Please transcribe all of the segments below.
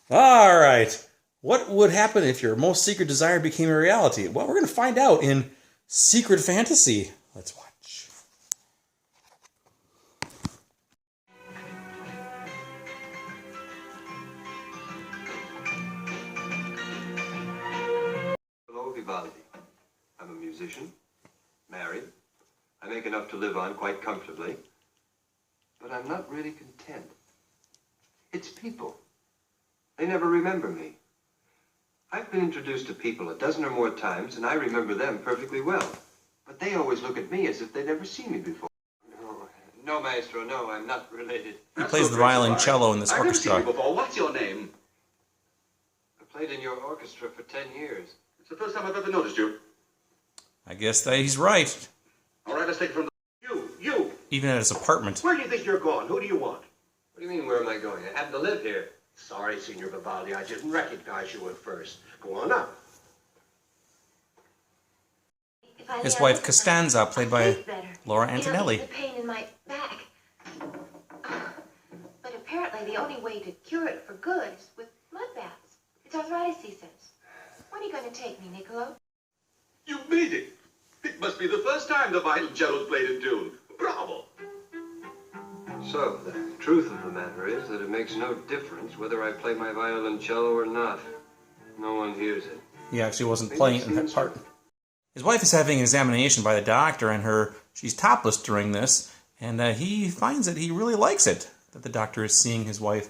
All right. What would happen if your most secret desire became a reality? Well, we're going to find out in Secret Fantasy. Let's watch. Hello, Vivaldi. I'm a musician, married. I make enough to live on quite comfortably. But I'm not really content. It's people. They never remember me. I've been introduced to people a dozen or more times, and I remember them perfectly well. But they always look at me as if they'd never seen me before. No, maestro, no, I'm not related. He plays the violoncello in this orchestra. I've never seen you before. What's your name? I played in your orchestra for 10 years. It's the first time I've ever noticed you. I guess that he's right. All right, let's take it from the... You! Even at his apartment. Where do you think you're going? Who do you want? What do you mean, where am I going? I happen to live here. Sorry, Signor Vivaldi, I didn't recognize you at first. Go on now. His wife Costanza, played by Laura Antonelli. The pain in my back. But apparently the only way to cure it for good is with blood baths. It's arthritis, he says. When are you going to take me, Niccolo? You made it. It must be the first time the violoncello's played in tune. Bravo! So, the truth of the matter is that it makes no difference whether I play my violoncello or not. No one hears it. He actually wasn't playing it in that part. His wife is having an examination by the doctor, and she's topless during this, and he finds that he really likes it, that the doctor is seeing his wife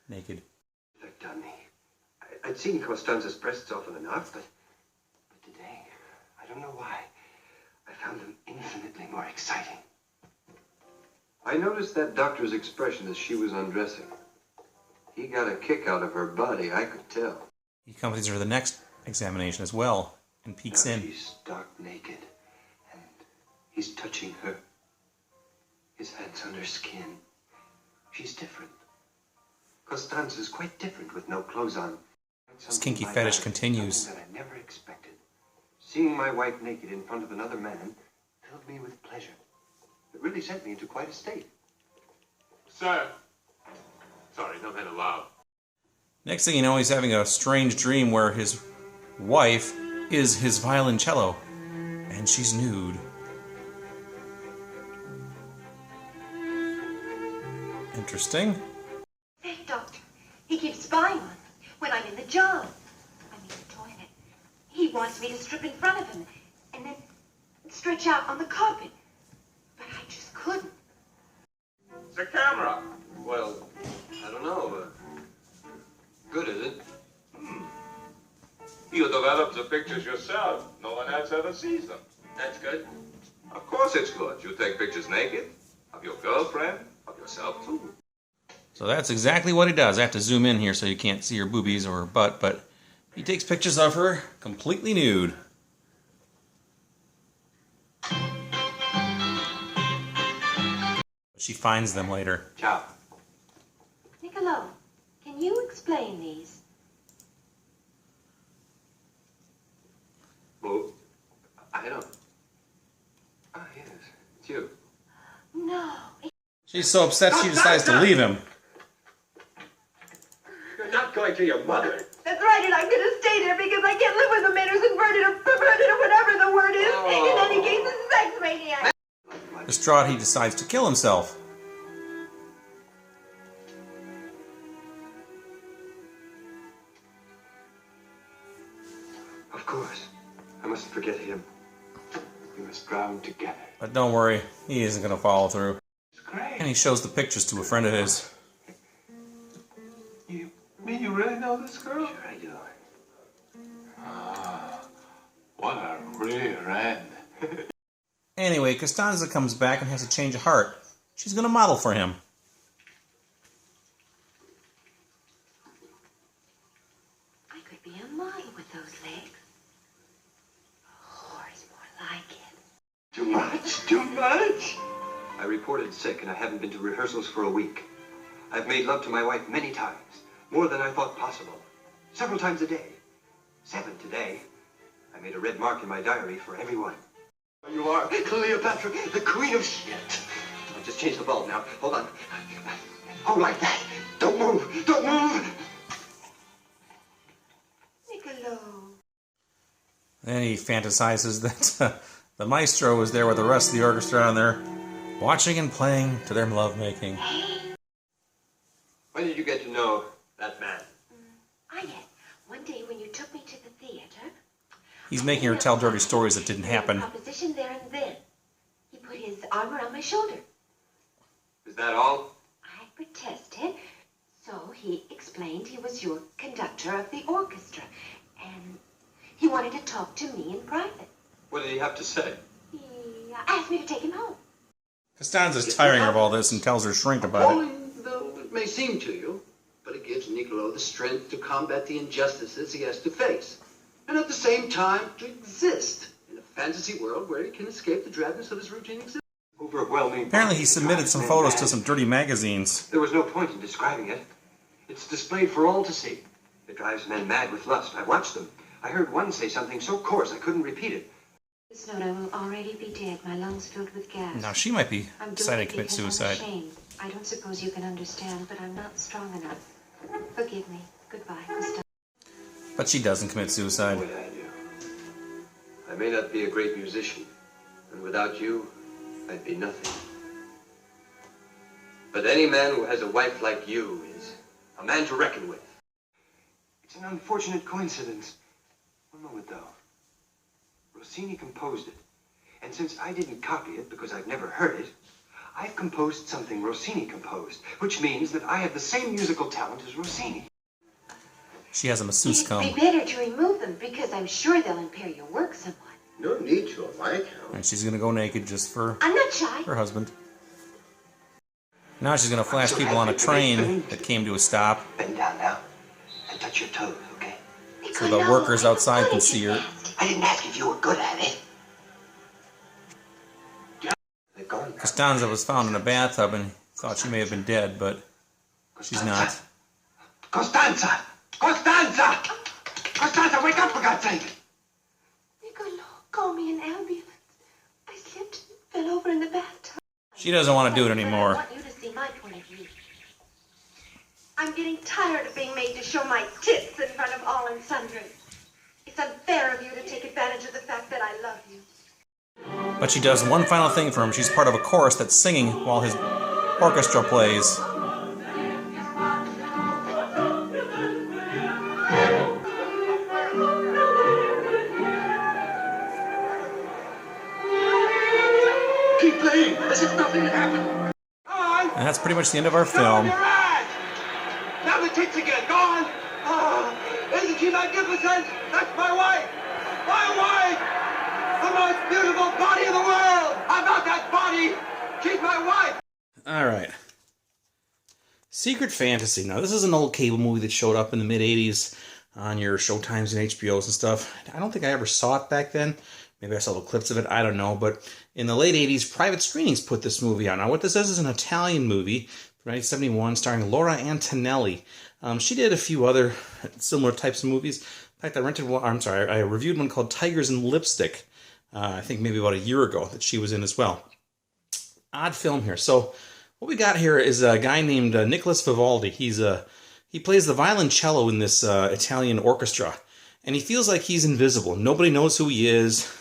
naked. Effect on me. I'd seen Costanza's breasts often enough, but today, I don't know why, I found them infinitely more exciting. I noticed that doctor's expression as she was undressing. He got a kick out of her body, I could tell. He accompanies her to the next examination as well, and peeks in. She's stark naked, and he's touching her. His hands on her skin. She's different. Costanza's quite different with no clothes on. His kinky fetish continues. Something that I never expected. Seeing my wife naked in front of another man filled me with pleasure. It really sent me into quite a state. Sir. Sorry, no men allowed. Next thing you know, he's having a strange dream where his wife is his violoncello, and she's nude. Interesting. Hey, doctor, he keeps spying on me when I'm in the job. I mean the toilet. He wants me to strip in front of him and then stretch out on the carpet. But I just couldn't. The camera. Well, I don't know. Good, is it? You developed the pictures yourself. No one else ever sees them. That's good. Of course it's good. You take pictures naked. Of your girlfriend. Of yourself, too. So that's exactly what he does. I have to zoom in here so you can't see her boobies or her butt, but he takes pictures of her completely nude. She finds them later. Ciao. Niccolo, can you explain these? Well, I don't. Ah, yes. It's you. No. She's so upset she decides to leave him. You're not going to your mother. That's right, and I'm going to stay there because I can't live with a man who's inverted or perverted or whatever the word is. In any case, a sex maniac. Distraught, he decides to kill himself. Of course. I mustn't forget him. We must drown together. But don't worry, he isn't going to follow through. It's great. And he shows the pictures to a friend of his. You mean you really know this girl? Sure I do. What a rear end. Anyway, Costanza comes back and has a change of heart. She's going to model for him. I could be a model with those legs. A horse, more like it. Too much, too much. I reported sick and I haven't been to rehearsals for a week. I've made love to my wife many times, more than I thought possible. Several times a day. 7 today. I made a red mark in my diary for everyone. You are Cleopatra, the queen of shit. I'll just change the bulb now. Hold on. Oh, like that. Don't move. Don't move. no. Then he fantasizes that the maestro is there with the rest of the orchestra and they're watching and playing to their lovemaking. When did you get to know that man? Yes. One day when you took me to the theater. He's making her tell dirty stories that didn't happen. Proposition there and then. He put his arm around my shoulder. Is that all? I protested. So he explained he was your conductor of the orchestra. And he wanted to talk to me in private. What did he have to say? He asked me to take him home. Costanza's tiring of all this and tells her shrink about it. Appalling though it may seem to you, but it gives Niccolo the strength to combat the injustices he has to face, and at the same time to exist in a fantasy world where he can escape the drabness of his routine existence. Overwhelming. Apparently he submitted some photos to some dirty magazines. There was no point in describing it. It's displayed for all to see. It drives men mad with lust. I watched them. I heard one say something so coarse I couldn't repeat it. This note, I will already be dead, my lungs filled with gas. Now she might be I'm deciding to doing commit it because I'm suicide. ashamed. I don't suppose you can understand, but I'm not strong enough. Forgive me. Goodbye, Gustav. But she doesn't commit suicide. What I do. I may not be a great musician, and without you, I'd be nothing. But any man who has a wife like you is a man to reckon with. It's an unfortunate coincidence. One moment, though. Rossini composed it. And since I didn't copy it because I've never heard it, I've composed something Rossini composed, which means that I have the same musical talent as Rossini. She has a masseuse It'd comb. be better to remove them because I'm sure they'll impair your work somewhat. No need to on my account. And she's gonna go naked just for I'm not shy. her husband. Now she's gonna flash people on a train that came to a stop Bend down now and touch your toes, okay? so the workers outside can see her. I didn't ask if you were good at it. They're gone now. Costanza was found in a bathtub and thought she may have been dead, but she's not. Costanza! Costanza! Costanza, wake up for God's sake! Niccolo, call me an ambulance. I slipped and fell over in the bathtub. She doesn't want to do it But I anymore. want you to see my point of view. I'm getting tired of being made to show my tits in front of all and sundry. It's unfair of you to take advantage of the fact that I love you. But she does one final thing for him. She's part of a chorus that's singing while his orchestra plays. Keep playing as if nothing happened. And that's pretty much the end of our film. Now the tits again, go on! Oh, isn't she magnificent? That's my wife! My wife! The most beautiful body in the world! How about that body? She's my wife! Alright. Secret Fantasy. Now, this is an old cable movie that showed up in the mid-'80s on your Showtimes and HBOs and stuff. I don't think I ever saw it back then. Maybe I saw little clips of it. I don't know. But in the late 80s, Private Screenings put this movie on. Now, what this is an Italian movie from 1971 starring Laura Antonelli. She did a few other similar types of movies. In fact, I reviewed one called Tigers in Lipstick. I think maybe about a year ago that she was in as well. Odd film here. So what we got here is a guy named Nicholas Vivaldi. He plays the violoncello in this Italian orchestra. And he feels like he's invisible. Nobody knows who he is,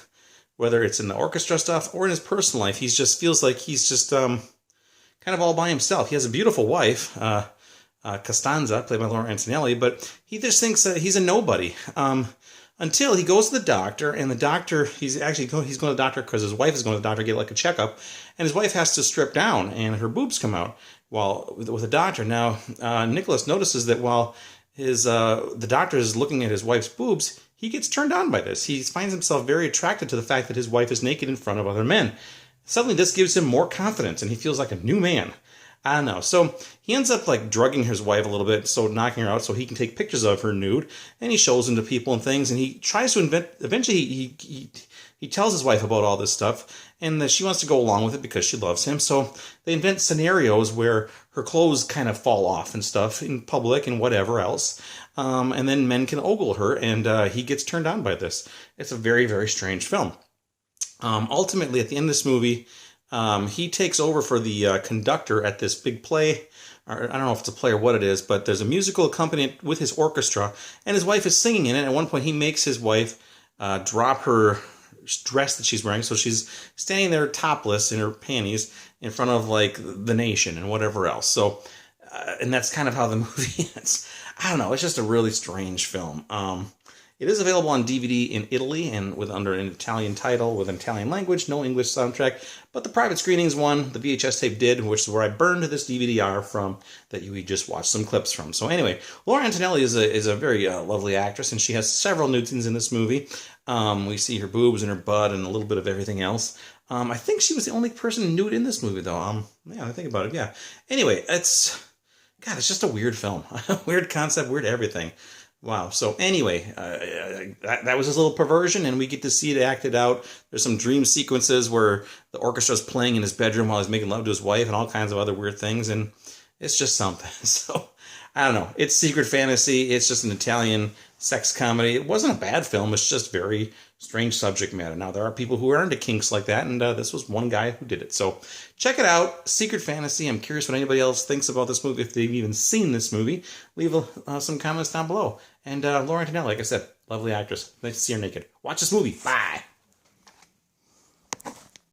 whether it's in the orchestra stuff or in his personal life. He just feels like he's just kind of all by himself. He has a beautiful wife, Costanza, played by Laura Antonelli, but he just thinks that he's a nobody. Until he goes to the doctor, and the doctor, he's going to the doctor because his wife is going to the doctor to get like a checkup, and his wife has to strip down, and her boobs come out while with the doctor. Now, Nicholas notices that while the doctor is looking at his wife's boobs, he gets turned on by this. He finds himself very attracted to the fact that his wife is naked in front of other men. Suddenly, this gives him more confidence, and he feels like a new man. I don't know. So he ends up like drugging his wife a little bit, so knocking her out so he can take pictures of her nude, and he shows them to people and things, and he tries to invent. Eventually, he tells his wife about all this stuff, and that she wants to go along with it because she loves him. So they invent scenarios where her clothes kind of fall off and stuff in public and whatever else, and then men can ogle her, and he gets turned on by this. It's a very, very strange film. Ultimately, at the end of this movie, He takes over for the conductor at this big play. Or, I don't know if it's a play or what it is, but there's a musical accompaniment with his orchestra, and his wife is singing in it. At one point, he makes his wife drop her dress that she's wearing, so she's standing there topless in her panties in front of like the nation and whatever else. So, and that's kind of how the movie ends. I don't know. It's just a really strange film. It is available on DVD in Italy and with under an Italian title with an Italian language, no English soundtrack. But the private screenings one, the VHS tape did, which is where I burned this DVD-R from that we just watched some clips from. So anyway, Laura Antonelli is a very lovely actress, and she has several nude scenes in this movie. We see her boobs and her butt and a little bit of everything else. I think she was the only person nude in this movie, though. Yeah, I think about it. Yeah. Anyway, it's just a weird film, weird concept, weird everything. Wow. So anyway, that was his little perversion, and we get to see it acted out. There's some dream sequences where the orchestra's playing in his bedroom while he's making love to his wife and all kinds of other weird things, and it's just something. So, I don't know. It's secret fantasy. It's just an Italian sex comedy. It wasn't a bad film. It's just very strange subject matter. Now, there are people who are into kinks like that, and this was one guy who did it. So, check it out. Secret fantasy. I'm curious what anybody else thinks about this movie, if they've even seen this movie. Leave some comments down below. And Laura Antonelli, like I said, lovely actress. Nice to see her naked. Watch this movie. Bye.